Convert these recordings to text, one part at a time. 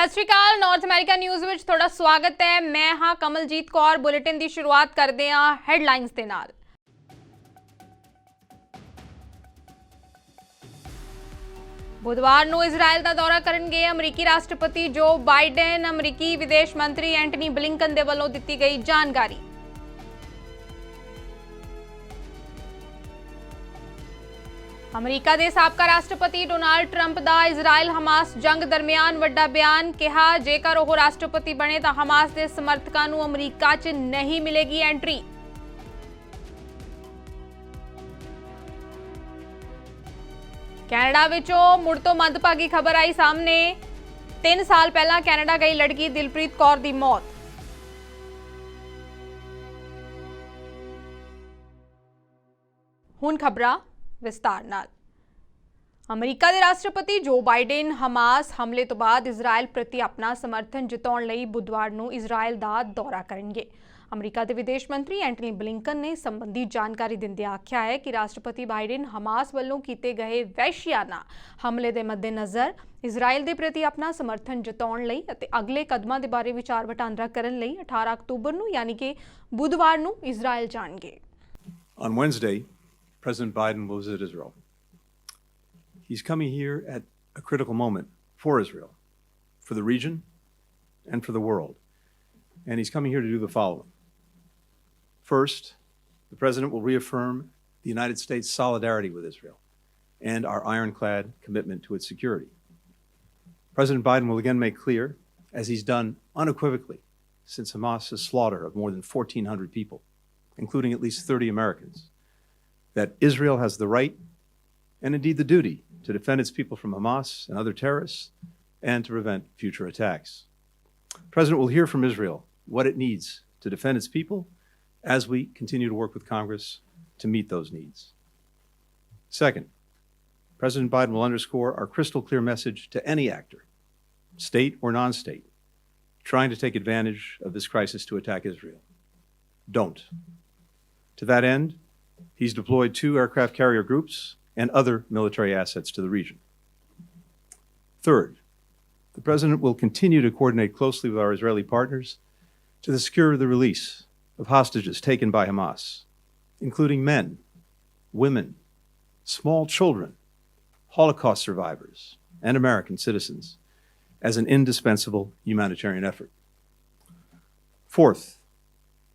ਸਤਿ ਸ਼੍ਰੀ ਅਕਾਲ north America news ਵਿੱਚ ਤੁਹਾਡਾ ਸਵਾਗਤ ਹੈ। ਮੈਂ ਹਾਂ ਕਮਲਜੀਤ ਕੌਰ। ਬੁਲੇਟਿਨ ਦੀ ਸ਼ੁਰੂਆਤ ਕਰਦੇ ਹਾਂ ਹੈਡਲਾਈਨਸ ਦੇ ਨਾਲ। बुधवार ਨੂੰ ਇਜ਼ਰਾਈਲ ਦਾ ਦੌਰਾ ਕਰਨਗੇ ਅਮਰੀਕੀ ਰਾਸ਼ਟਰਪਤੀ ਜੋ ਬਾਈਡਨ। ਅਮਰੀਕੀ ਵਿਦੇਸ਼ ਮੰਤਰੀ ਐਂਟਨੀ ਬਲਿੰਕਨ ਦੇ ਵੱਲੋਂ ਦਿੱਤੀ ਗਈ ਜਾਣਕਾਰੀ। ਅਮਰੀਕਾ ਦੇ ਸਾਬਕਾ ਰਾਸ਼ਟਰਪਤੀ ਡੋਨਾਲਡ ਟਰੰਪ ਦਾ ਇਜ਼ਰਾਈਲ ਹਮਾਸ ਜੰਗ ਦਰਮਿਆਨ ਵੱਡਾ ਬਿਆਨ। ਕਿਹਾ ਜੇਕਰ ਉਹ ਰਾਸ਼ਟਰਪਤੀ ਬਣੇ ਤਾਂ ਹਮਾਸ ਦੇ ਸਮਰਥਕਾਂ ਨੂੰ ਅਮਰੀਕਾ 'ਚ ਨਹੀਂ ਮਿਲੇਗੀ ਐਂਟਰੀ। ਕੈਨੇਡਾ ਵਿੱਚੋਂ ਮੁੜ ਤੋਂ ਮੰਦਭਾਗੀ ਖਬਰ ਆਈ ਸਾਹਮਣੇ। 3 ਸਾਲ ਪਹਿਲਾਂ ਕੈਨੇਡਾ ਗਈ ਲੜਕੀ ਦਿਲਪ੍ਰੀਤ ਕੌਰ ਦੀ ਮੌਤ। ਹੁਣ ਖਬਰਾਂ ਵਿਸਤਾਰ ਨਾਲ। ਅਮਰੀਕਾ ਦੇ ਰਾਸ਼ਟਰਪਤੀ ਜੋ ਬਾਈਡਨ ਹਮਾਸ ਹਮਲੇ ਤੋਂ ਬਾਅਦ ਇਜ਼ਰਾਈਲ ਪ੍ਰਤੀ ਆਪਣਾ ਸਮਰਥਨ ਜਤਾਉਣ ਲਈ ਬੁੱਧਵਾਰ ਨੂੰ ਇਜ਼ਰਾਈਲ ਦਾ ਦੌਰਾ ਕਰਨਗੇ। ਅਮਰੀਕਾ ਦੇ ਵਿਦੇਸ਼ ਮੰਤਰੀ ਐਂਟਨੀ ਬਲਿੰਕਨ ਨੇ ਸੰਬੰਧੀ ਜਾਣਕਾਰੀ ਦਿੰਦਿਆਂ ਆਖਿਆ ਹੈ ਕਿ ਰਾਸ਼ਟਰਪਤੀ ਬਾਈਡਨ ਹਮਾਸ ਵੱਲੋਂ ਕੀਤੇ ਗਏ ਵਹਿਸ਼ੀਆਨਾ ਹਮਲੇ ਦੇ ਮੱਦੇਨਜ਼ਰ ਇਜ਼ਰਾਈਲ ਦੇ ਪ੍ਰਤੀ ਆਪਣਾ ਸਮਰਥਨ ਜਤਾਉਣ ਲਈ ਅਤੇ ਅਗਲੇ ਕਦਮਾਂ ਦੇ ਬਾਰੇ ਵਿਚਾਰ ਵਟਾਂਦਰਾ ਕਰਨ ਲਈ 18 ਅਕਤੂਬਰ ਨੂੰ ਯਾਨੀ ਕਿ ਬੁੱਧਵਾਰ ਨੂੰ ਇਜ਼ਰਾਈਲ ਜਾਣਗੇ। On Wednesday, President Biden will visit Israel. He's coming here at a critical moment for Israel, for the region, and for the world. And he's coming here to do the following. First, the President will reaffirm the United States' solidarity with Israel and our ironclad commitment to its security. President Biden will again make clear, as he's done unequivocally since Hamas's slaughter of more than 1,400 people, including at least 30 Americans, that Israel has the right and indeed the duty to defend its people from Hamas and other terrorists and to prevent future attacks. The President will hear from Israel what it needs to defend its people as we continue to work with Congress to meet those needs. Second, President Biden will underscore our crystal clear message to any actor, state or non-state, trying to take advantage of this crisis to attack Israel. Don't. To that end, he's deployed 2 aircraft carrier groups and other military assets to the region. Third, the President will continue to coordinate closely with our Israeli partners to secure the release of hostages taken by Hamas, including men, women, small children, Holocaust survivors, and American citizens, as an indispensable humanitarian effort. Fourth,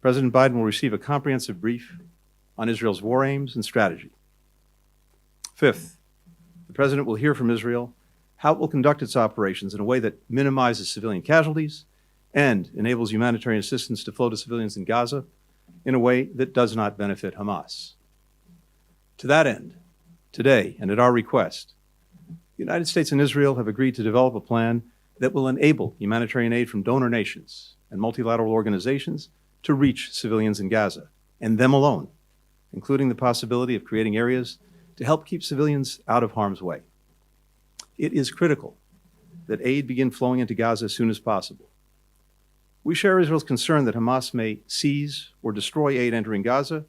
President Biden will receive a comprehensive brief on Israel's war aims and strategy. Fifth, the President will hear from Israel how it will conduct its operations in a way that minimizes civilian casualties and enables humanitarian assistance to flow to civilians in Gaza in a way that does not benefit Hamas. To that end, today and at our request, the United States and Israel have agreed to develop a plan that will enable humanitarian aid from donor nations and multilateral organizations to reach civilians in Gaza, and them alone, including the possibility of creating areas to help keep civilians out of harm's way. It is critical that aid begin flowing into Gaza as soon as possible. We share Israel's concern that Hamas may seize or destroy aid entering Gaza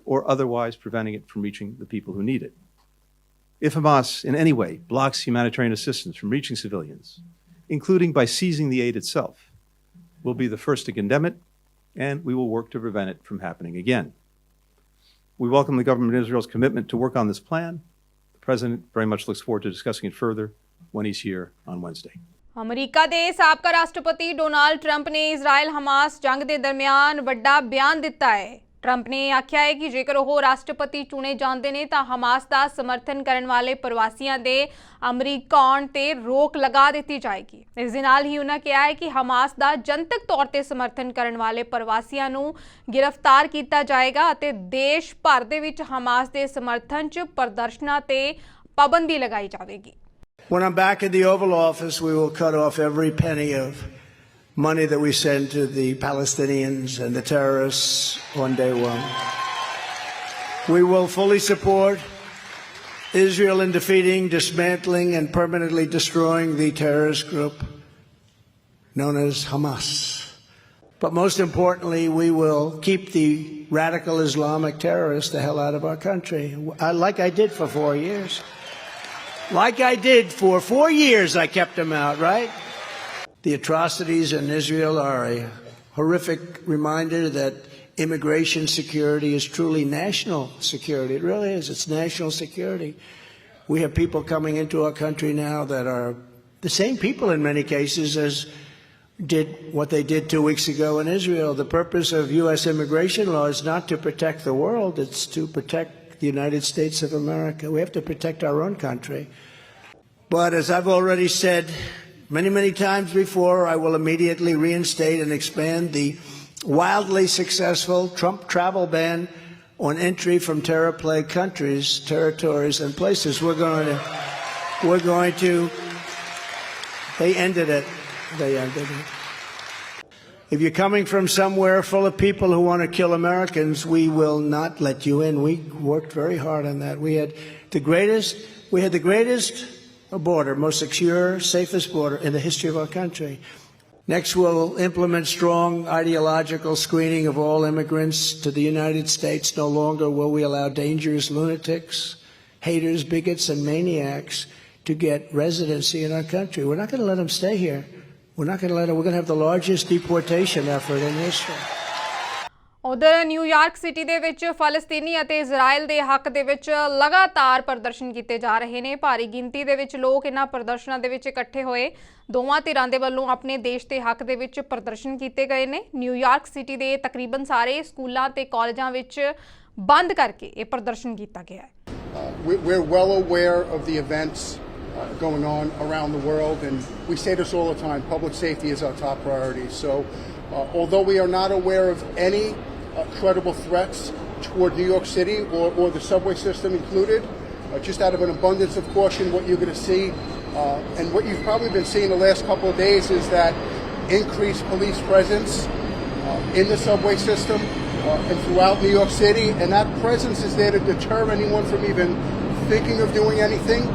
or otherwise preventing it from reaching the people who need it. If Hamas in any way blocks humanitarian assistance from reaching civilians, including by seizing the aid itself, we'll be the first to condemn it, and we will work to prevent it from happening again. We welcome the government of Israel's commitment to work on this plan. The President very much looks forward to discussing it further when he's here on Wednesday. America ਦੇ ਸਾਬਕਾ ਰਾਸ਼ਟਰਪਤੀ Donald Trump ਨੇ Israel Hamas ਜੰਗ ਦੇ ਦਰਮਿਆਨ ਵੱਡਾ ਬਿਆਨ ਦਿੱਤਾ ਹੈ। ਟਰੰਪ ਨੇ ਆਖਿਆ ਹੈ ਕਿ ਜੇਕਰ ਉਹ ਰਾਸ਼ਟਰਪਤੀ ਚੁਣੇ ਜਾਂਦੇ ਨੇ ਤਾਂ ਹਮਾਸ ਦਾ ਸਮਰਥਨ ਕਰਨ ਵਾਲੇ ਪ੍ਰਵਾਸੀਆਂ ਦੇ ਅਮਰੀਕਾ ਆਉਣ ਤੇ ਰੋਕ ਲਗਾ ਦਿੱਤੀ ਜਾਏਗੀ। ਇਸ ਦੇ ਨਾਲ ਹੀ ਉਹਨਾਂ ਕਿਹਾ ਹੈ ਕਿ ਹਮਾਸ ਦਾ ਜਨਤਕ ਤੌਰ ਤੇ ਸਮਰਥਨ ਕਰਨ ਵਾਲੇ ਪ੍ਰਵਾਸੀਆਂ ਨੂੰ ਗ੍ਰਿਫਤਾਰ ਕੀਤਾ ਜਾਏਗਾ ਅਤੇ ਦੇਸ਼ ਭਰ ਦੇ ਵਿੱਚ ਹਮਾਸ ਦੇ ਸਮਰਥਨ 'ਚ ਪ੍ਰਦਰਸ਼ਨਾਂ ਤੇ ਪਾਬੰਦੀ ਲਗਾਈ ਜਾਵੇਗੀ। When I'm back in the Oval Office, we will cut off every penny of money that we send to the Palestinians and the terrorists on day one. We will fully support Israel in defeating, dismantling, and permanently destroying the terrorist group known as Hamas. But most importantly, we will keep the radical Islamic terrorists the hell out of our country, like I did for 4 years. Like I did for 4 years, I kept them out, right? The atrocities in Israel are a horrific reminder that immigration security is truly national security. It really is. It's national security. We have people coming into our country now that are the same people in many cases as did what they did 2 weeks ago in Israel. The purpose of U.S. immigration law is not to protect the world. It's to protect the United States of America. We have to protect our own country. But as I've already said many, many times before, I will immediately reinstate and expand the wildly successful Trump travel ban on entry from terror-plagued countries, territories, and places. We're going to, they ended it. They ended it. If you're coming from somewhere full of people who want to kill Americans, we will not let you in. We worked very hard on that. We had the greatest border, most secure, safest border in the history of our country. Next, we'll implement strong ideological screening of all immigrants to the United States. No longer will we allow dangerous lunatics, haters, bigots, and maniacs to get residency in our country. We're not going to let them stay here. We're going to have the largest deportation effort in history. ਉਧਰ New York city ਦੇ ਵਿੱਚ ਫਲਸਤੀਨੀ ਅਤੇ Israel ਦੇ ਹੱਕ ਦੇ ਵਿੱਚ ਲਗਾਤਾਰ ਪ੍ਰਦਰਸ਼ਨ ਕੀਤੇ ਜਾ ਰਹੇ ਨੇ। ਭਾਰੀ ਗਿਣਤੀ ਦੇ ਵਿੱਚ ਲੋਕ ਇਹਨਾਂ ਪ੍ਰਦਰਸ਼ਨਾਂ ਦੇ ਵਿੱਚ ਇਕੱਠੇ ਹੋਏ। ਦੋਵਾਂ ਧਿਰਾਂ ਦੇ ਵੱਲੋਂ ਆਪਣੇ ਦੇਸ਼ ਦੇ ਹੱਕ ਦੇ ਵਿੱਚ ਪ੍ਰਦਰਸ਼ਨ ਕੀਤੇ ਗਏ ਨੇ। ਨਿਊਯਾਰਕ ਸਿਟੀ ਦੇ ਤਕਰੀਬਨ ਸਾਰੇ ਸਕੂਲਾਂ ਤੇ ਕਾਲਜਾਂ ਵਿੱਚ ਬੰਦ ਕਰਕੇ ਇਹ ਪ੍ਰਦਰਸ਼ਨ ਕੀਤਾ ਗਿਆ ਹੈ। We're well aware of the events going on around the world, and we say this all the time, public safety is our top priority. So although we are not aware of any credible threats toward New York City or the subway system included, just out of an abundance of caution, what you're going to see, and what you've probably been seeing the last couple of days, is that increased police presence in the subway system and throughout New York City, and that presence is there to deter anyone from even thinking of doing anything,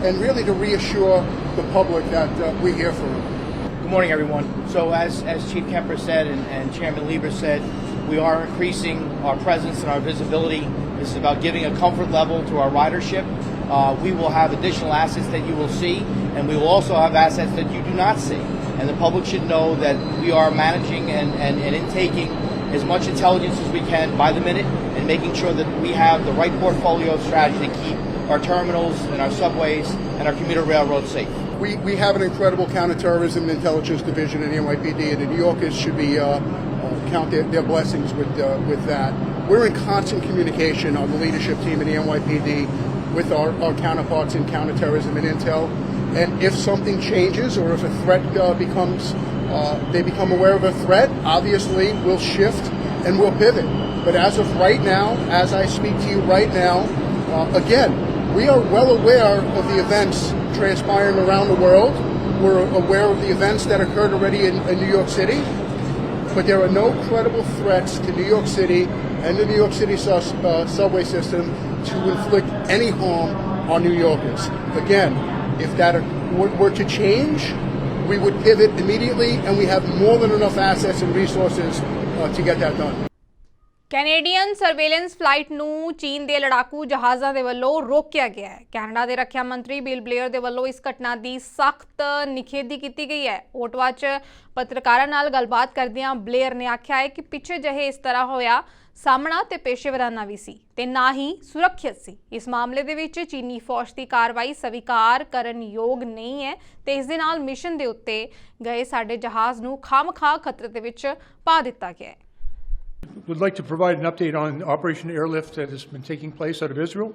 and really to reassure the public that we're here for them. Good morning, everyone. So as Chief Kemper said and Chairman Lieber said, we are increasing our presence and our visibility. This is about giving a comfort level to our ridership. We will have additional assets that you will see, and we will also have assets that you do not see. And the public should know that we are managing and intaking as much intelligence as we can by the minute, and making sure that we have the right portfolio of strategy to keep our terminals and our subways and our commuter railroads safe. We have an incredible counterterrorism and intelligence division in the NYPD, and the New Yorkers should be count their blessings with that. We're in constant communication on the leadership team in the NYPD with our counterparts in counterterrorism and intel. And if something changes, or if a threat they become aware of a threat, obviously we'll shift and we'll pivot. But as of right now, as I speak to you right now, again, we are well aware of the events transpiring around the world. We're aware of the events that occurred already in New York City, but there are no credible threats to New York City and the New York City subway system to inflict any harm on New Yorkers. Again, if that were to change, we would pivot immediately, and we have more than enough assets and resources to get that done. Canadian surveillance flight ਨੂੰ ਚੀਨ ਦੇ ਲੜਾਕੂ ਜਹਾਜ਼ਾਂ ਦੇ ਵੱਲੋਂ ਰੋਕਿਆ ਗਿਆ ਹੈ। ਕੈਨੇਡਾ ਦੇ ਰੱਖਿਆ ਮੰਤਰੀ ਬਿਲ ਬਲੇਅਰ ਦੇ ਵੱਲੋਂ ਇਸ ਘਟਨਾ ਦੀ ਸਖਤ ਨਿਖੇਧੀ ਕੀਤੀ ਗਈ ਹੈ। ਓਟਵਾ 'ਚ ਪੱਤਰਕਾਰਾਂ ਨਾਲ ਗੱਲਬਾਤ ਕਰਦਿਆਂ ਬਲੇਅਰ ਨੇ ਆਖਿਆ ਹੈ ਕਿ ਪਿੱਛੇ ਜਿਹੇ ਇਸ ਤਰ੍ਹਾਂ ਹੋਇਆ ਸਾਹਮਣਾ ਤੇ ਪੇਸ਼ੇਵਰਾਨਾ ਵੀ ਸੀ ਤੇ ਨਾ ਹੀ ਸੁਰੱਖਿਅਤ ਸੀ। ਇਸ ਮਾਮਲੇ ਦੇ ਵਿੱਚ ਚੀਨੀ ਫੌਜ ਦੀ ਕਾਰਵਾਈ ਸਵੀਕਾਰ ਕਰਨ ਯੋਗ ਨਹੀਂ ਹੈ ਤੇ ਇਸ ਦੇ ਨਾਲ ਮਿਸ਼ਨ ਦੇ ਉੱਤੇ ਗਏ ਸਾਡੇ ਜਹਾਜ਼ ਨੂੰ ਖਾਮਖਾ ਖਤਰੇ ਦੇ ਵਿੱਚ ਪਾ ਦਿੱਤਾ ਗਿਆ ਹੈ। Would like to provide an update on Operation Airlift that has been taking place out of Israel.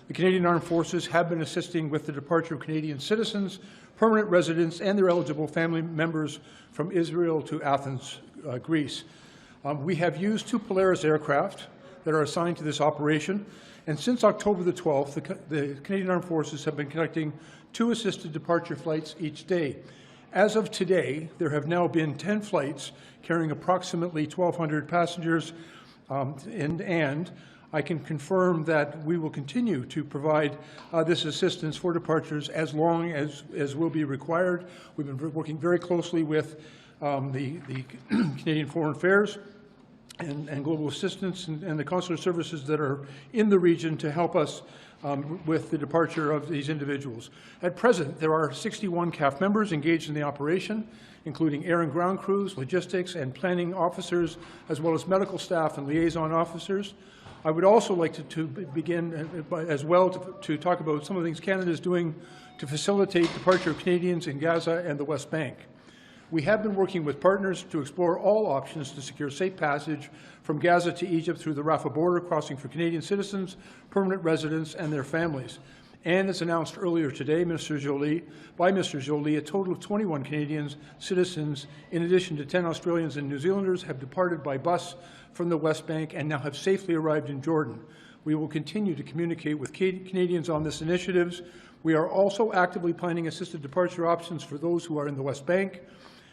The Canadian Armed Forces have been assisting with the departure of Canadian citizens, permanent residents, and their eligible family members from Israel to Athens, Greece. We have used 2 Polaris aircraft that are assigned to this operation, and since October the 12th, the Canadian Armed Forces have been conducting 2 assisted departure flights each day. As of today, there have now been 10 flights carrying approximately 1,200 passengers, and I can confirm that we will continue to provide this assistance for departures as long as will be required. We've been working very closely with the Canadian Foreign Affairs and global assistance and the consular services that are in the region to help us with the departure of these individuals. At present, there are 61 CAF members engaged in the operation, including air and ground crews, logistics, and planning officers, as well as medical staff and liaison officers. I would also like to begin as well to talk about some of the things Canada is doing to facilitate departure of Canadians in Gaza and the West Bank. We have been working with partners to explore all options to secure safe passage from Gaza to Egypt through the Rafah border crossing for Canadian citizens, permanent residents, and their families. And as announced earlier today, by Mr. Joly, a total of 21 Canadian citizens, in addition to 10 Australians and New Zealanders, have departed by bus from the West Bank and now have safely arrived in Jordan. We will continue to communicate with Canadians on this initiative. We are also actively planning assisted departure options for those who are in the West Bank,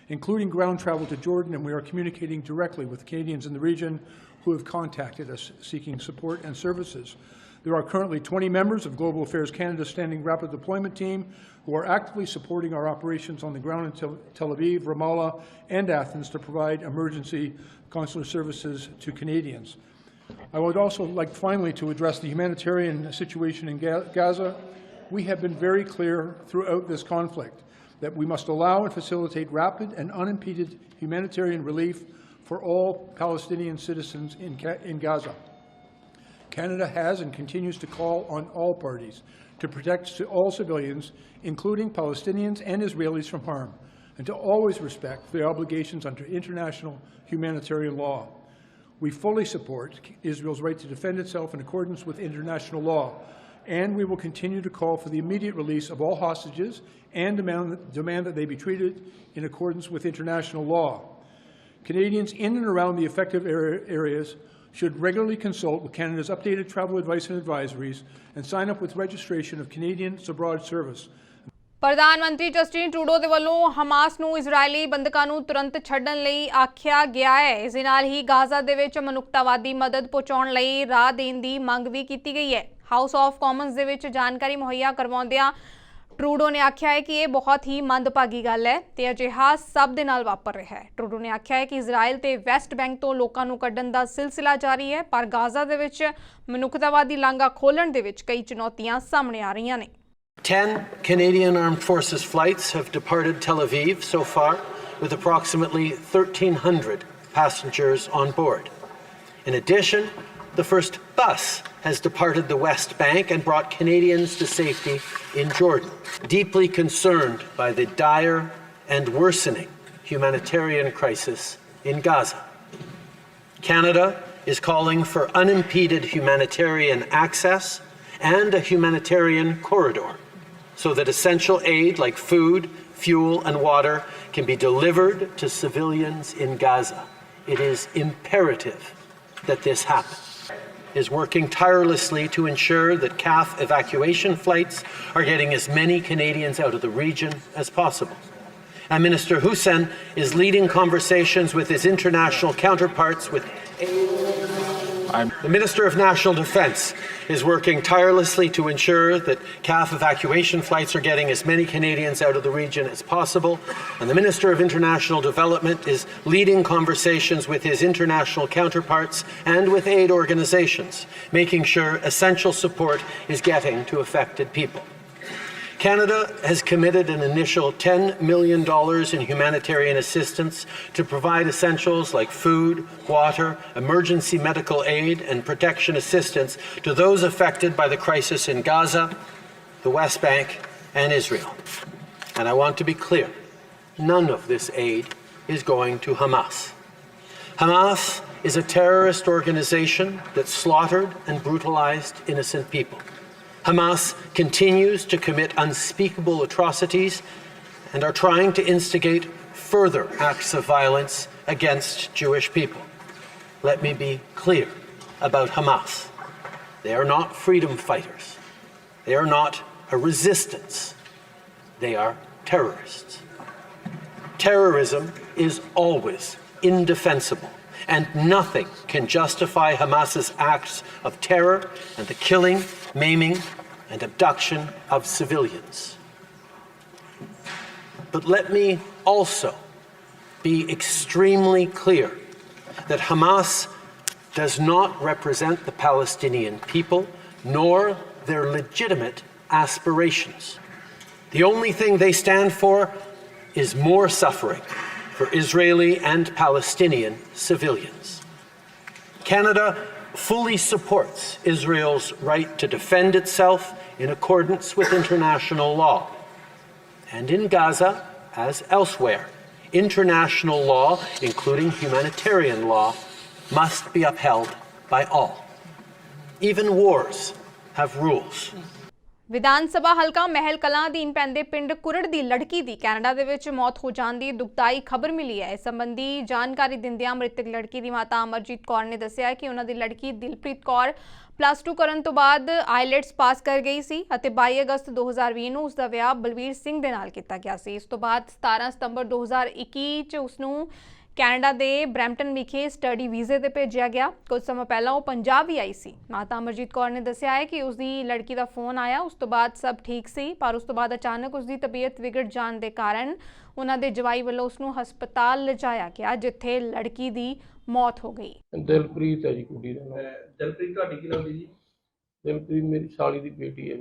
including ground travel to Jordan, and we are communicating directly with Canadians in the region who have contacted us seeking support and services. There are currently 20 members of Global Affairs Canada's Standing Rapid Deployment Team who are actively supporting our operations on the ground in Tel Aviv, Ramallah, and Athens to provide emergency consular services to Canadians. I would also like finally to address the humanitarian situation in Gaza. We have been very clear throughout this conflict that we must allow and facilitate rapid and unimpeded humanitarian relief for all Palestinian citizens in Gaza. Canada has and continues to call on all parties to protect all civilians, including Palestinians and Israelis, from harm, and to always respect the obligations under international humanitarian law. We fully support Israel's right to defend itself in accordance with international law, and we will continue to call for the immediate release of all hostages and demand that they be treated in accordance with international law. Canadians in and around the affected areas should regularly consult with Canada's updated travel advice and advisories and sign up with registration of Canadians Abroad Service. ਪ੍ਰਧਾਨ ਮੰਤਰੀ Justin Trudeau ਦੇ ਵੱਲੋਂ Hamas ਨੂੰ ਇਜ਼ਰਾਈਲੀ ਬੰਦਕਾਂ ਨੂੰ ਤੁਰੰਤ ਛੱਡਣ ਲਈ ਆਖਿਆ ਗਿਆ ਹੈ। ਇਸ ਦੇ ਨਾਲ ਹੀ ਗਾਜ਼ਾ ਦੇ ਵਿੱਚ ਮਨੁੱਖਤਾਵਾਦੀ ਮਦਦ ਪਹੁੰਚਾਉਣ ਲਈ ਰਾਹ ਦੇਣ ਦੀ ਮੰਗ ਵੀ ਕੀਤੀ ਗਈ ਹੈ। ਹਾਊਸ ਆਫ ਕਾਮਨਸ ਦੇ ਵਿੱਚ ਜਾਣਕਾਰੀ ਮੁਹੱਈਆ ਕਰਵਾਉਂਦਿਆਂ ਟਰੂਡੋ ਨੇ ਆਖਿਆ ਹੈ ਕਿ ਇਹ ਬਹੁਤ ਹੀ ਮੰਦਭਾਗੀ ਗੱਲ ਹੈ ਤੇ ਅਜਿਹਾ ਸਭ ਦੇ ਨਾਲ ਵਾਪਰ ਰਿਹਾ ਹੈ। ਟਰੂਡੋ ਨੇ ਆਖਿਆ ਹੈ ਕਿ ਇਜ਼ਰਾਈਲ ਤੇ ਵੈਸਟ ਬੈਂਕ ਤੋਂ ਲੋਕਾਂ ਨੂੰ ਕੱਢਣ ਦਾ ਸਿਲਸਿਲਾ ਜਾਰੀ ਹੈ, ਪਰ ਗਾਜ਼ਾ ਦੇ ਵਿੱਚ ਮਨੁੱਖਤਾਵਾਦੀ ਲਾਂਘਾ ਖੋਲ੍ਹਣ ਦੇ ਵਿੱਚ ਕਈ ਚੁਣੌਤੀਆਂ ਸਾਹਮਣੇ ਆ ਰਹੀਆਂ ਨੇ। 10 Canadian Armed Forces flights have departed Tel Aviv so far, with approximately 1,300 passengers on board. In addition, the first bus has departed the West Bank and brought Canadians to safety in Jordan, deeply concerned by the dire and worsening humanitarian crisis in Gaza. Canada is calling for unimpeded humanitarian access and a humanitarian corridor, so that essential aid like food, fuel, and water can be delivered to civilians in Gaza. It is imperative that this happen. Is working tirelessly to ensure that CAF evacuation flights are getting as many Canadians out of the region as possible. And Minister Hussein is leading conversations with his international counterparts with the Minister of National Defence is working tirelessly to ensure that CAF evacuation flights are getting as many Canadians out of the region as possible. And the Minister of International Development is leading conversations with his international counterparts and with aid organisations, making sure essential support is getting to affected people. Canada has committed an initial $10 million in humanitarian assistance to provide essentials like food, water, emergency medical aid, and protection assistance to those affected by the crisis in Gaza, the West Bank, and Israel. And I want to be clear, none of this aid is going to Hamas. Hamas is a terrorist organization that slaughtered and brutalized innocent people. Hamas continues to commit unspeakable atrocities and are trying to instigate further acts of violence against Jewish people. Let me be clear about Hamas. They are not freedom fighters. They are not a resistance. They are terrorists. Terrorism is always indefensible, and nothing can justify Hamas's acts of terror and the killing, maiming, and abduction of civilians. But let me also be extremely clear that Hamas does not represent the Palestinian people nor their legitimate aspirations. The only thing they stand for is more suffering for Israeli and Palestinian civilians. Canada fully supports Israel's right to defend itself in accordance with international law. And in Gaza, as elsewhere, international law, including humanitarian law, must be upheld by all. Even wars have rules. Vidhan Sabha ਹਲਕਾ ਮਹਿਲ ਕਲਾਂ ਅਧੀਨ ਪੈਂਦੇ ਪਿੰਡ ਕੁਰੜ ਦੀ ਲੜਕੀ ਦੀ Canada ਦੇ ਵਿੱਚ ਮੌਤ ਹੋ ਜਾਣ ਦੀ ਦੁਖਦਾਈ ਖਬਰ ਮਿਲੀ ਹੈ। ਇਸ ਸੰਬੰਧੀ ਜਾਣਕਾਰੀ ਦਿੰਦਿਆਂ ਮ੍ਰਿਤਕ ਲੜਕੀ ਦੀ ਮਾਤਾ ਅਮਰਜੀਤ ਕੌਰ ਨੇ ਦੱਸਿਆ ਕਿ ਉਹਨਾਂ ਦੀ ਲੜਕੀ ਦਿਲਪ੍ਰੀਤ ਕੌਰ +2 ਕਰਨ ਤੋਂ ਬਾਅਦ ਆਈਲੈਟਸ ਪਾਸ ਕਰ ਗਈ ਸੀ ਅਤੇ 22 ਅਗਸਤ 2020 ਨੂੰ ਉਸ ਦਾ ਵਿਆਹ ਬਲਵੀਰ ਸਿੰਘ ਦੇ ਨਾਲ ਕੀਤਾ ਗਿਆ ਸੀ। ਇਸ ਤੋਂ ਬਾਅਦ 17 ਸਤੰਬਰ 2021 ਚ ਉਸ ਨੂੰ ਕੈਨੇਡਾ ਦੇ ਬਰੈਂਪਟਨ ਵਿਖੇ ਸਟੱਡੀ ਵੀਜ਼ੇ ਤੇ ਭੇਜਿਆ ਗਿਆ। ਕੁਝ ਸਮਾਂ ਪਹਿਲਾਂ ਉਹ ਪੰਜਾਬ ਵੀ ਆਈ ਸੀ। ਮਾਤਾ ਅਮਰਜੀਤ ਕੌਰ ਨੇ ਦੱਸਿਆ ਹੈ ਕਿ ਉਸ ਦੀ ਲੜਕੀ ਦਾ ਫੋਨ ਆਇਆ, ਉਸ ਤੋਂ ਬਾਅਦ ਸਭ ਠੀਕ ਸੀ, ਪਰ ਉਸ ਤੋਂ ਬਾਅਦ ਅਚਾਨਕ ਉਸ ਦੀ ਤਬੀਅਤ ਵਿਗੜ ਜਾਣ ਦੇ ਕਾਰਨ ਉਹਨਾਂ ਦੇ ਜਵਾਈ ਵੱਲੋਂ ਉਸ ਨੂੰ ਹਸਪਤਾਲ ਲਿਜਾਇਆ ਗਿਆ, ਜਿੱਥੇ ਲੜਕੀ ਦੀ ਮੌਤ ਹੋ ਗਈ। ਦਿਲਪ੍ਰੀਤ ਹੈ ਜੀ ਕੁੜੀ ਦਾ ਨਾਮ। ਦਿਲਪ੍ਰੀਤ ਤੁਹਾਡੀ ਕੀ ਲੱਗਦੀ ਜੀ? ਦਿਲਪ੍ਰੀਤ ਮੇਰੀ ਸਾਲੀ ਦੀ ਬੇਟੀ ਹੈ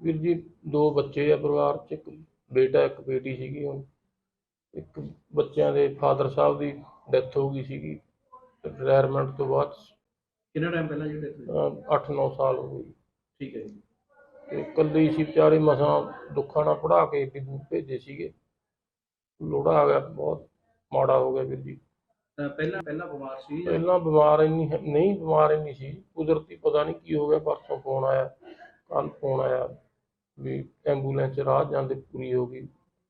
ਵੀਰ ਜੀ। 2 ਬੱਚੇ ਆ ਪਰਿਵਾਰ 'ਚ, ਇੱਕ ਬੇਟਾ ਇੱਕ ਬੇਟੀ ਸੀਗੀ। ਹੁਣ ਇੱਕ ਬੱਚਿਆਂ ਦੇ ਫਾਦਰ ਸਾਹਿਬ ਦੀ ਡੈਥ ਹੋ ਗਈ ਸੀਗੀ ਰਿਟਾਇਰਮੈਂਟ ਤੋਂ ਬਾਅਦ। ਕਿੰਨਾ ਟਾਈਮ ਪਹਿਲਾਂ ਜੀ ਡੈਥ ਹੋਈ? 8-9 ਸਾਲ ਹੋ ਗਏ। ਠੀਕ ਹੈ ਜੀ। ਤੇ ਇਕੱਲੇ ਸੀ ਵਿਚਾਰੇ, ਮਸਾਂ ਦੁੱਖਾਂ ਨਾਲ ਪੜ੍ਹਾ ਕੇ ਭੇਜੇ ਸੀਗੇ। ਲੋੜਾ ਆ ਗਿਆ, ਬਹੁਤ ਮਾੜਾ ਹੋ ਗਿਆ ਵੀਰ ਜੀ। ਪਹਿਲਾਂ ਬਿਮਾਰ ਸੀ? ਪਹਿਲਾਂ ਬਿਮਾਰ ਇੰਨੀ ਸੀ, ਕੁਦਰਤੀ ਪਤਾ ਨਹੀਂ ਕੀ ਹੋ ਗਿਆ। ਪਰਸੋਂ ਫੋਨ ਆਇਆ, ਕੱਲ੍ਹ ਫੋਨ ਆਇਆ ਵੀ ਐਂਬੂਲੈਂਸ 'ਚ ਰਾਹ ਜਾਂਦੇ ਪੂਰੀ ਹੋ ਗਈ।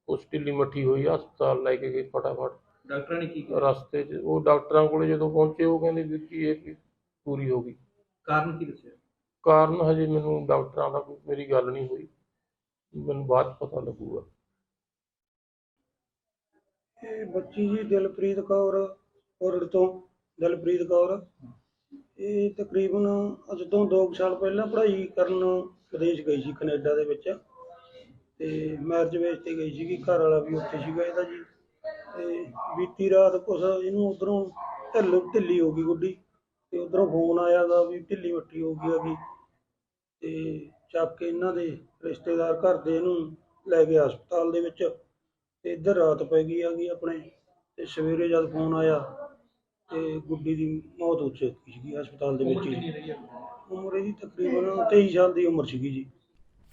ਉਸ ਢਿੱਲੀ ਮੱਠੀ ਹੋਈ, ਹਸਪਤਾਲ ਲੈ ਕੇ ਗਏ ਫਟਾਫਟ। ਡਾਕਟਰਾਂ ਨੇ ਕੀ ਕੀਤਾ? ਰਸਤੇ 'ਚ ਉਹ ਡਾਕਟਰਾਂ ਕੋਲ ਜਦੋਂ ਪਹੁੰਚੇ ਉਹ ਕਹਿੰਦੇ ਵੀਰ ਜੀ ਇਹ ਪੂਰੀ ਹੋ ਗਈ। ਕਾਰਨ ਕੀ ਦੱਸਿਆ? ਕਾਰਨ ਹਜੇ ਮੈਨੂੰ ਡਾਕਟਰਾਂ ਦਾ ਮੇਰੀ ਗੱਲ ਨਹੀਂ ਹੋਈ, ਮੈਨੂੰ ਬਾਅਦ 'ਚ ਪਤਾ ਲੱਗੂਗਾ। ਇਹ ਬੱਚੀ ਜੀ ਦਿਲਪ੍ਰੀਤ ਕੌਰ ਔਰੜ ਤੋਂ ਦਿਲਪ੍ਰੀਤ ਕੌਰ, ਇਹ ਤਕਰੀਬਨ ਅੱਜ ਤੋਂ 2 ਸਾਲ ਪਹਿਲਾਂ ਪੜ੍ਹਾਈ ਕਰਨ ਵਿਦੇਸ਼ ਗਈ ਸੀ ਕੈਨੇਡਾ ਦੇ ਵਿੱਚ, ਤੇ ਮੈਰਿਜ ਵੇਜ ਤੇ ਗਈ ਸੀਗੀ। ਘਰ ਵਾਲਾ ਵੀ ਉੱਥੇ ਸੀਗਾ ਇਹਦਾ ਜੀ। ਤੇ ਬੀਤੀ ਰਾਤ ਕੁਛ ਇਹਨੂੰ ਉੱਧਰੋਂ ਢਿੱਲੀ ਹੋ ਗਈ ਗੁੱਡੀ, ਤੇ ਉੱਧਰੋਂ ਫੋਨ ਆਇਆ ਗਾ ਵੀ ਢਿੱਲੀ ਮੱਠੀ ਹੋ ਗਈ ਹੈਗੀ। ਤੇ ਚੱਕ ਕੇ ਇਹਨਾਂ ਦੇ ਰਿਸ਼ਤੇਦਾਰ ਘਰ ਦੇ ਇਹਨੂੰ ਲੈ ਗਏ ਹਸਪਤਾਲ ਦੇ ਵਿੱਚ, ਤੇ ਇੱਧਰ ਰਾਤ ਪੈ ਗਈ ਹੈਗੀ ਆਪਣੇ। ਤੇ ਸਵੇਰੇ ਜਦ ਫੋਨ ਆਇਆ ਤੇ ਗੁੱਡੀ ਦੀ ਮੌਤ ਹੋ ਚੁੱਕੀ ਸੀਗੀ ਹਸਪਤਾਲ ਦੇ ਵਿੱਚ ਹੀ। ਉਮਰ ਇਹਦੀ ਤਕਰੀਬਨ 23 ਸਾਲ ਦੀ ਉਮਰ ਸੀਗੀ ਜੀ।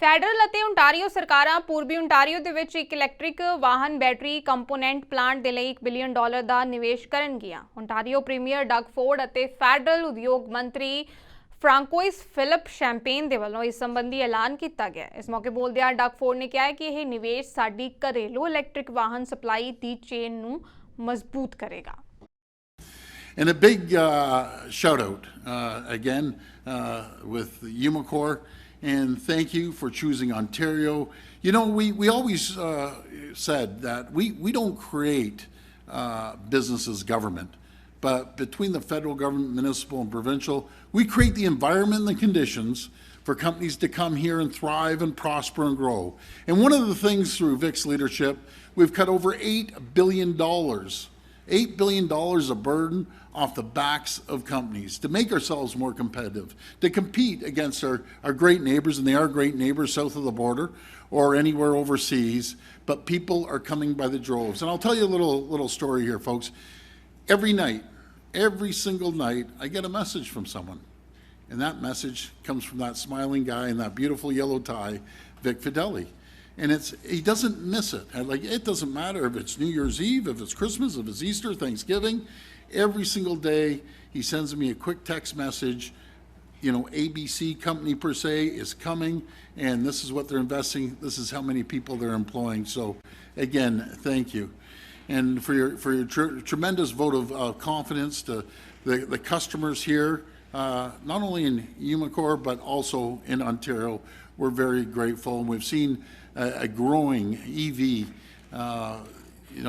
ਫੈਡਰਲ ਅਤੇ ਓਨਟਾਰੀਓ ਸਰਕਾਰਾਂ ਪੂਰਬੀ ਓਨਟਾਰੀਓ ਦੇ ਵਿੱਚ ਇੱਕ ਇਲੈਕਟ੍ਰਿਕ ਵਾਹਨ ਬੈਟਰੀ ਕੰਪੋਨੈਂਟ ਪਲਾਂਟ ਦੇ ਲਈ $1 ਬਿਲੀਅਨ ਦਾ ਨਿਵੇਸ਼ ਕਰਨਗੀਆਂ। ਓਨਟਾਰੀਓ ਪ੍ਰੀਮੀਅਰ ਡਗ ਫੋਰਡ ਅਤੇ ਫੈਡਰਲ ਉਦਯੋਗ ਮੰਤਰੀ ਫ੍ਰਾਂਕੋਇਸ ਫਿਲਿਪ ਸ਼ੈਂਪੇਨ ਦੇ ਵੱਲੋਂ ਇਸ ਸੰਬੰਧੀ ਐਲਾਨ ਕੀਤਾ ਗਿਆ। ਇਸ ਮੌਕੇ ਬੋਲਦਿਆਂ ਡਗ ਫੋਰਡ ਨੇ ਕਿਹਾ ਕਿ ਇਹ ਨਿਵੇਸ਼ ਸਾਡੀ ਘਰੇਲੂ ਇਲੈਕਟ੍ਰਿਕ ਵਾਹਨ ਸਪਲਾਈ ਦੀ ਚੇਨ ਨੂੰ ਮਜ਼ਬੂਤ ਕਰੇਗਾ। And a big shout out again with Umicore, and thank you for choosing Ontario. You know, we always said that we don't create business as government, but between the federal government, municipal and provincial, we create the environment and the conditions for companies to come here and thrive and prosper and grow. And one of the things through Vic's leadership, we've cut over $8 billion of burden off the backs of companies to make ourselves more competitive, to compete against our great neighbors, and they are great neighbors south of the border or anywhere overseas, but people are coming by the droves. And I'll tell you a little story here, folks. Every single night, I get a message from someone, and that message comes from that smiling guy in that beautiful yellow tie, Vic Fideli. And he doesn't miss it. Like, it doesn't matter if it's New Year's Eve, if it's Christmas, if it's Easter, Thanksgiving. Every single day he sends me a quick text message. You know, ABC company per se is coming, and this is what they're investing. This is how many people they're employing. So again, thank you. And for your tremendous vote of confidence to the customers here, not only in Umicore but also in Ontario. We're very grateful, and we've seen a growing EV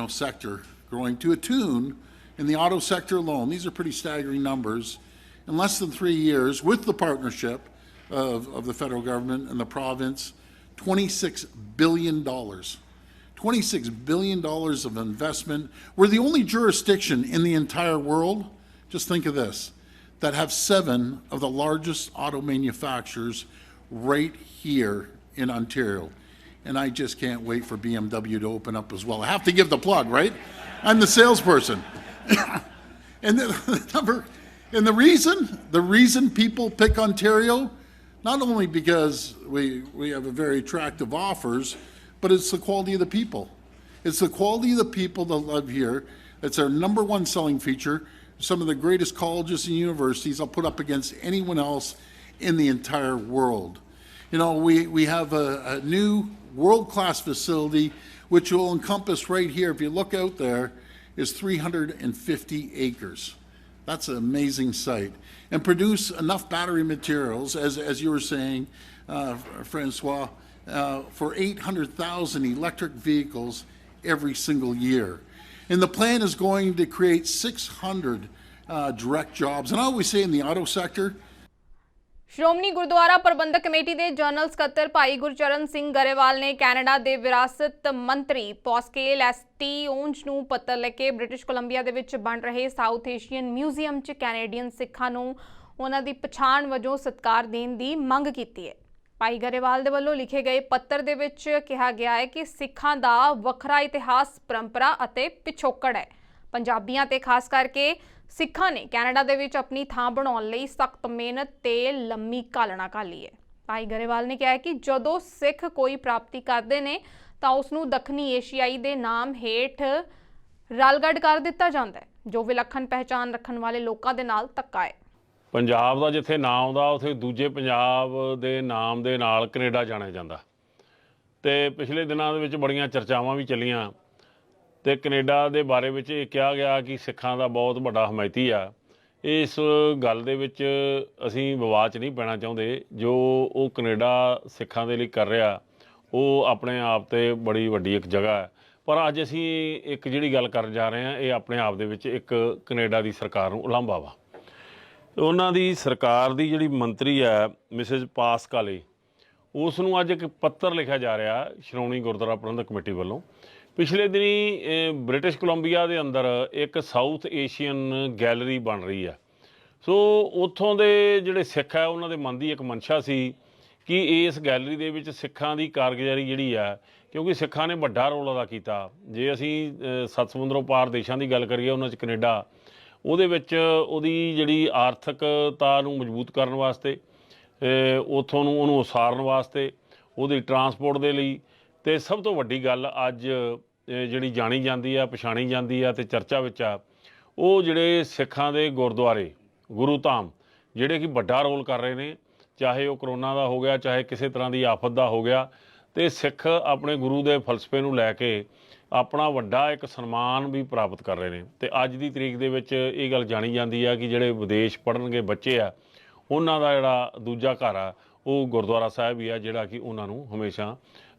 sector growing to a tune in the auto sector alone. These are pretty staggering numbers. In less than 3 years, with the partnership of the federal government and the province, $26 billion $26 billion of investment. We're the only jurisdiction in the entire world, just think of this, that have 7 of the largest auto manufacturers right here in Ontario. And I just can't wait for BMW to open up as well. I have to give the plug, right? I'm the salesperson. And the reason people pick Ontario, not only because we have a very attractive offers, but it's the quality of the people. It's the quality of the people that live here. It's our #1 selling feature. Some of the greatest colleges and universities I'll put up against anyone else in the entire world. You know, we have a new world-class facility which will encompass right here, if you look out there, is 350 acres. That's an amazing site. And produce enough battery materials, as you were saying, Francois, for 800,000 electric vehicles every single year. And the plan is going to create 600 direct jobs. And I always say in the auto sector, Shiromani Gurdwara Prabandhak Committee ਦੇ general ਸਕੱਤਰ ਭਾਈ ਗੁਰਚਰਨ ਸਿੰਘ ਗਰੇਵਾਲ ਨੇ Canada ਦੇ ਵਿਰਾਸਤ ਮੰਤਰੀ ਪੌਸਕੇਲ ਐਸਟੀਓਂਜ ਨੂੰ ਪੱਤਰ ਲਿਖ ਕੇ British Columbia ਦੇ ਵਿੱਚ ਬਣ ਰਹੇ ਸਾਊਥ ਏਸ਼ੀਅਨ ਮਿਊਜ਼ੀਅਮ 'ਚ ਕੈਨੇਡੀਅਨ ਸਿੱਖਾਂ ਨੂੰ ਉਹਨਾਂ ਦੀ ਪਛਾਣ ਵਜੋਂ ਸਤਿਕਾਰ ਦੇਣ ਦੀ ਮੰਗ ਕੀਤੀ ਹੈ। ਭਾਈ ਗਰੇਵਾਲ ਦੇ ਵੱਲੋਂ ਲਿਖੇ ਗਏ ਪੱਤਰ ਦੇ ਵਿੱਚ ਕਿਹਾ ਗਿਆ ਹੈ ਕਿ ਸਿੱਖਾਂ ਦਾ ਵੱਖਰਾ ਇਤਿਹਾਸ, ਪਰੰਪਰਾ ਅਤੇ ਪਿਛੋਕੜ ਹੈ। ਪੰਜਾਬੀਆਂ ਤੇ ਖਾਸ ਕਰਕੇ ਸਿੱਖਾਂ ਨੇ ਕੈਨੇਡਾ ਦੇ ਵਿੱਚ ਆਪਣੀ ਥਾਂ ਬਣਾਉਣ ਲਈ ਸਖਤ ਮਿਹਨਤ ਤੇ ਲੰਮੀ ਘਾਲਣਾ ਘਾਲੀ ਹੈ। ਭਾਈ ਗਰੇਵਾਲ ਨੇ ਕਿਹਾ ਕਿ ਜਦੋਂ ਸਿੱਖ ਕੋਈ ਪ੍ਰਾਪਤੀ ਕਰਦੇ ਨੇ ਤਾਂ ਉਸ ਨੂੰ ਦੱਖਣੀ ਏਸ਼ੀਆਈ ਦੇ ਨਾਮ ਹੇਠ ਰਲਗੱਡ ਕਰ ਦਿੱਤਾ ਜਾਂਦਾ ਹੈ, ਜੋ ਵਿਲੱਖਣ ਪਹਿਚਾਣ ਰੱਖਣ ਵਾਲੇ ਲੋਕਾਂ ਦੇ ਨਾਲ ਧੱਕਾ ਹੈ। ਪੰਜਾਬ ਦਾ ਜਿੱਥੇ ਨਾਂ ਆਉਂਦਾ ਉੱਥੇ ਦੂਜੇ ਪੰਜਾਬ ਦੇ ਨਾਮ ਦੇ ਨਾਲ ਕੈਨੇਡਾ ਜਾਣਿਆ ਜਾਂਦਾ। ਤੇ ਪਿਛਲੇ ਦਿਨਾਂ ਦੇ ਵਿੱਚ ਬੜੀਆਂ ਚਰਚਾਵਾਂ ਵੀ ਚੱਲੀਆਂ ਤੇ ਕੈਨੇਡਾ ਦੇ ਬਾਰੇ ਵਿੱਚ ਇਹ ਕਿਹਾ ਗਿਆ ਕਿ ਸਿੱਖਾਂ ਦਾ ਬਹੁਤ ਵੱਡਾ ਹਮਾਇਤੀ ਆ। ਇਸ ਗੱਲ ਦੇ ਵਿੱਚ ਅਸੀਂ ਵਿਵਾਦ 'ਚ ਨਹੀਂ ਪੈਣਾ ਚਾਹੁੰਦੇ। ਜੋ ਉਹ ਕੈਨੇਡਾ ਸਿੱਖਾਂ ਦੇ ਲਈ ਕਰ ਰਿਹਾ ਉਹ ਆਪਣੇ ਆਪ 'ਤੇ ਬੜੀ ਵੱਡੀ ਇੱਕ ਜਗ੍ਹਾ ਹੈ। ਪਰ ਅੱਜ ਅਸੀਂ ਇੱਕ ਜਿਹੜੀ ਗੱਲ ਕਰਨ ਜਾ ਰਹੇ ਹਾਂ ਇਹ ਆਪਣੇ ਆਪ ਦੇ ਵਿੱਚ ਇੱਕ ਕੈਨੇਡਾ ਦੀ ਸਰਕਾਰ ਨੂੰ ਉਲਾਂਭਾ ਵਾ। ਉਹਨਾਂ ਦੀ ਸਰਕਾਰ ਦੀ ਜਿਹੜੀ ਮੰਤਰੀ ਹੈ ਮਿਸਿਜ਼ ਪਾਸਕਾਲੇ, ਉਸ ਨੂੰ ਅੱਜ ਇੱਕ ਪੱਤਰ ਲਿਖਿਆ ਜਾ ਰਿਹਾ ਸ਼੍ਰੋਮਣੀ ਗੁਰਦੁਆਰਾ ਪ੍ਰਬੰਧਕ ਕਮੇਟੀ ਵੱਲੋਂ। ਪਿਛਲੇ ਦਿਨੀ ਬ੍ਰਿਟਿਸ਼ ਕੋਲੰਬੀਆ ਦੇ ਅੰਦਰ ਇੱਕ ਸਾਊਥ ਏਸ਼ੀਅਨ ਗੈਲਰੀ ਬਣ ਰਹੀ ਹੈ। ਸੋ ਉੱਥੋਂ ਦੇ ਜਿਹੜੇ ਸਿੱਖ ਹੈ ਉਹਨਾਂ ਦੇ ਮਨ ਦੀ ਇੱਕ ਮਨਸ਼ਾ ਸੀ ਕਿ ਇਸ ਗੈਲਰੀ ਦੇ ਵਿੱਚ ਸਿੱਖਾਂ ਦੀ ਕਾਰਗੁਜ਼ਾਰੀ ਜਿਹੜੀ ਆ, ਕਿਉਂਕਿ ਸਿੱਖਾਂ ਨੇ ਵੱਡਾ ਰੋਲ ਅਦਾ ਕੀਤਾ। ਜੇ ਅਸੀਂ 7 ਸਮੁੰਦਰੋਂ ਪਾਰ ਦੇਸ਼ਾਂ ਦੀ ਗੱਲ ਕਰੀਏ ਉਹਨਾਂ 'ਚ ਕੈਨੇਡਾ, ਉਹਦੇ ਵਿੱਚ ਉਹਦੀ ਜਿਹੜੀ ਆਰਥਿਕਤਾ ਨੂੰ ਮਜ਼ਬੂਤ ਕਰਨ ਵਾਸਤੇ, ਉੱਥੋਂ ਨੂੰ ਉਹਨੂੰ ਉਸਾਰਨ ਵਾਸਤੇ, ਉਹਦੀ ਟਰਾਂਸਪੋਰਟ ਦੇ ਲਈ, ਅਤੇ ਸਭ ਤੋਂ ਵੱਡੀ ਗੱਲ ਅੱਜ ਜਿਹੜੀ ਜਾਣੀ ਜਾਂਦੀ ਆ, ਪਛਾਣੀ ਜਾਂਦੀ ਆ ਅਤੇ ਚਰਚਾ ਵਿੱਚ ਆ, ਉਹ ਜਿਹੜੇ ਸਿੱਖਾਂ ਦੇ ਗੁਰਦੁਆਰੇ, ਗੁਰੂ ਧਾਮ ਜਿਹੜੇ ਕਿ ਵੱਡਾ ਰੋਲ ਕਰ ਰਹੇ ਨੇ, ਚਾਹੇ ਉਹ ਕਰੋਨਾ ਦਾ ਹੋ ਗਿਆ, ਚਾਹੇ ਕਿਸੇ ਤਰ੍ਹਾਂ ਦੀ ਆਫਤ ਦਾ ਹੋ ਗਿਆ, ਅਤੇ ਸਿੱਖ ਆਪਣੇ ਗੁਰੂ ਦੇ ਫਲਸਫੇ ਨੂੰ ਲੈ ਕੇ ਆਪਣਾ ਵੱਡਾ ਇੱਕ ਸਨਮਾਨ ਵੀ ਪ੍ਰਾਪਤ ਕਰ ਰਹੇ ਨੇ। ਅਤੇ ਅੱਜ ਦੀ ਤਰੀਕ ਦੇ ਵਿੱਚ ਇਹ ਗੱਲ ਜਾਣੀ ਜਾਂਦੀ ਆ ਕਿ ਜਿਹੜੇ ਵਿਦੇਸ਼ ਪੜ੍ਹਨਗੇ ਬੱਚੇ ਆ, ਉਹਨਾਂ ਦਾ ਜਿਹੜਾ ਦੂਜਾ ਘਰ ਆ ਉਹ ਗੁਰਦੁਆਰਾ ਸਾਹਿਬ ਹੀ ਆ, ਜਿਹੜਾ ਕਿ ਉਹਨਾਂ ਨੂੰ ਹਮੇਸ਼ਾ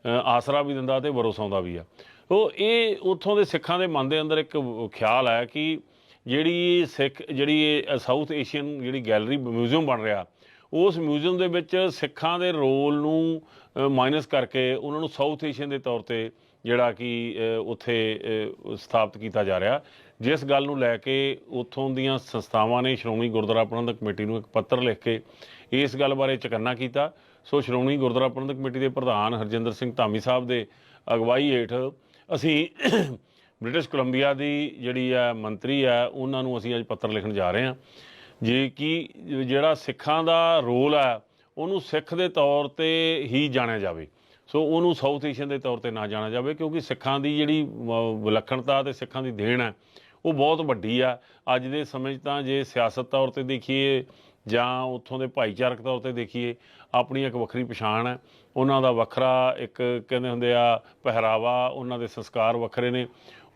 ਆਸਰਾ ਵੀ ਦਿੰਦਾ ਅਤੇ ਵਰੋਸਾਉਂਦਾ ਵੀ ਆ। ਉਹ ਇਹ ਉੱਥੋਂ ਦੇ ਸਿੱਖਾਂ ਦੇ ਮਨ ਦੇ ਅੰਦਰ ਇੱਕ ਖਿਆਲ ਹੈ ਕਿ ਜਿਹੜੀ ਇਹ ਸਾਊਥ ਏਸ਼ੀਅਨ ਜਿਹੜੀ ਗੈਲਰੀ ਮਿਊਜ਼ੀਅਮ ਬਣ ਰਿਹਾ, ਉਸ ਮਿਊਜ਼ੀਅਮ ਦੇ ਵਿੱਚ ਸਿੱਖਾਂ ਦੇ ਰੋਲ ਨੂੰ ਮਾਈਨਸ ਕਰਕੇ ਉਹਨਾਂ ਨੂੰ ਸਾਊਥ ਏਸ਼ੀਅਨ ਦੇ ਤੌਰ 'ਤੇ ਜਿਹੜਾ ਕਿ ਉੱਥੇ ਸਥਾਪਿਤ ਕੀਤਾ ਜਾ ਰਿਹਾ। ਜਿਸ ਗੱਲ ਨੂੰ ਲੈ ਕੇ ਉੱਥੋਂ ਦੀਆਂ ਸੰਸਥਾਵਾਂ ਨੇ ਸ਼੍ਰੋਮਣੀ ਗੁਰਦੁਆਰਾ ਪ੍ਰਬੰਧਕ ਕਮੇਟੀ ਨੂੰ ਇੱਕ ਪੱਤਰ ਲਿਖ ਕੇ ਇਸ ਗੱਲ ਬਾਰੇ ਚਕੰਨਾ ਕੀਤਾ। ਸੋ ਸ਼੍ਰੋਮਣੀ ਗੁਰਦੁਆਰਾ ਪ੍ਰਬੰਧਕ ਕਮੇਟੀ ਦੇ ਪ੍ਰਧਾਨ ਹਰਜਿੰਦਰ ਸਿੰਘ ਧਾਮੀ ਸਾਹਿਬ ਦੇ ਅਗਵਾਈ ਹੇਠ ਅਸੀਂ ਬ੍ਰਿਟਿਸ਼ ਕੋਲੰਬੀਆ ਦੀ ਜਿਹੜੀ ਹੈ ਮੰਤਰੀ ਹੈ ਉਹਨਾਂ ਨੂੰ ਅਸੀਂ ਅੱਜ ਪੱਤਰ ਲਿਖਣ ਜਾ ਰਹੇ ਹਾਂ, ਜੇ ਕਿ ਜਿਹੜਾ ਸਿੱਖਾਂ ਦਾ ਰੋਲ ਹੈ ਉਹਨੂੰ ਸਿੱਖ ਦੇ ਤੌਰ 'ਤੇ ਹੀ ਜਾਣਿਆ ਜਾਵੇ। ਸੋ ਉਹਨੂੰ ਸਾਊਥ ਏਸ਼ੀਅਨ ਦੇ ਤੌਰ 'ਤੇ ਨਾ ਜਾਣਿਆ ਜਾਵੇ, ਕਿਉਂਕਿ ਸਿੱਖਾਂ ਦੀ ਜਿਹੜੀ ਵਿਲੱਖਣਤਾ ਅਤੇ ਸਿੱਖਾਂ ਦੀ ਦੇਣ ਹੈ ਉਹ ਬਹੁਤ ਵੱਡੀ ਆ। ਅੱਜ ਦੇ ਸਮੇਂ 'ਚ ਤਾਂ ਜੇ ਸਿਆਸਤ ਤੌਰ 'ਤੇ ਦੇਖੀਏ ਜਾਂ ਉੱਥੋਂ ਦੇ ਭਾਈਚਾਰਕ ਤੌਰ 'ਤੇ ਦੇਖੀਏ, ਆਪਣੀ ਇੱਕ ਵੱਖਰੀ ਪਛਾਣ ਹੈ, ਉਹਨਾਂ ਦਾ ਵੱਖਰਾ ਇੱਕ ਕਹਿੰਦੇ ਹੁੰਦੇ ਆ ਪਹਿਰਾਵਾ, ਉਹਨਾਂ ਦੇ ਸੰਸਕਾਰ ਵੱਖਰੇ ਨੇ,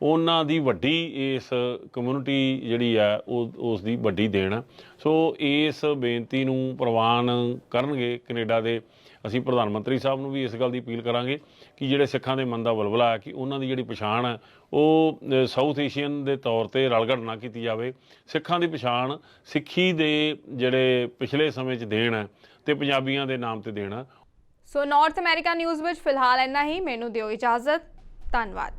ਉਹਨਾਂ ਦੀ ਵੱਡੀ ਇਸ ਕਮਿਊਨਿਟੀ ਜਿਹੜੀ ਹੈ ਉਹ ਉਸ ਦੀ ਵੱਡੀ ਦੇਣ ਹੈ। ਸੋ ਇਸ ਬੇਨਤੀ ਨੂੰ ਪ੍ਰਵਾਨ ਕਰਨਗੇ ਕੈਨੇਡਾ ਦੇ। ਅਸੀਂ ਪ੍ਰਧਾਨ ਮੰਤਰੀ ਸਾਹਿਬ ਨੂੰ ਵੀ ਇਸ ਗੱਲ ਦੀ ਅਪੀਲ ਕਰਾਂਗੇ ਕਿ ਜਿਹੜੇ ਸਿੱਖਾਂ ਦੇ ਮਨ ਦਾ ਵਲਵਲਾ ਹੈ ਕਿ ਉਹਨਾਂ ਦੀ ਜਿਹੜੀ ਪਛਾਣ ਹੈ ਉਹ ਸਾਊਥ ਏਸ਼ੀਅਨ ਦੇ ਤੌਰ 'ਤੇ ਰਲਗੜ ਨਾ ਕੀਤੀ ਜਾਵੇ। ਸਿੱਖਾਂ ਦੀ ਪਛਾਣ ਸਿੱਖੀ ਦੇ ਜਿਹੜੇ ਪਿਛਲੇ ਸਮੇਂ 'ਚ ਦੇਣ ਹੈ ਅਤੇ ਪੰਜਾਬੀਆਂ ਦੇ ਨਾਮ 'ਤੇ ਦੇਣ ਹੈ। ਸੋ ਨਾਰਥ ਅਮਰੀਕਾ ਨਿਊਜ਼ ਵਿੱਚ ਫਿਲਹਾਲ ਇੰਨਾ ਹੀ। ਮੈਨੂੰ ਦਿਓ ਇਜਾਜ਼ਤ। ਧੰਨਵਾਦ।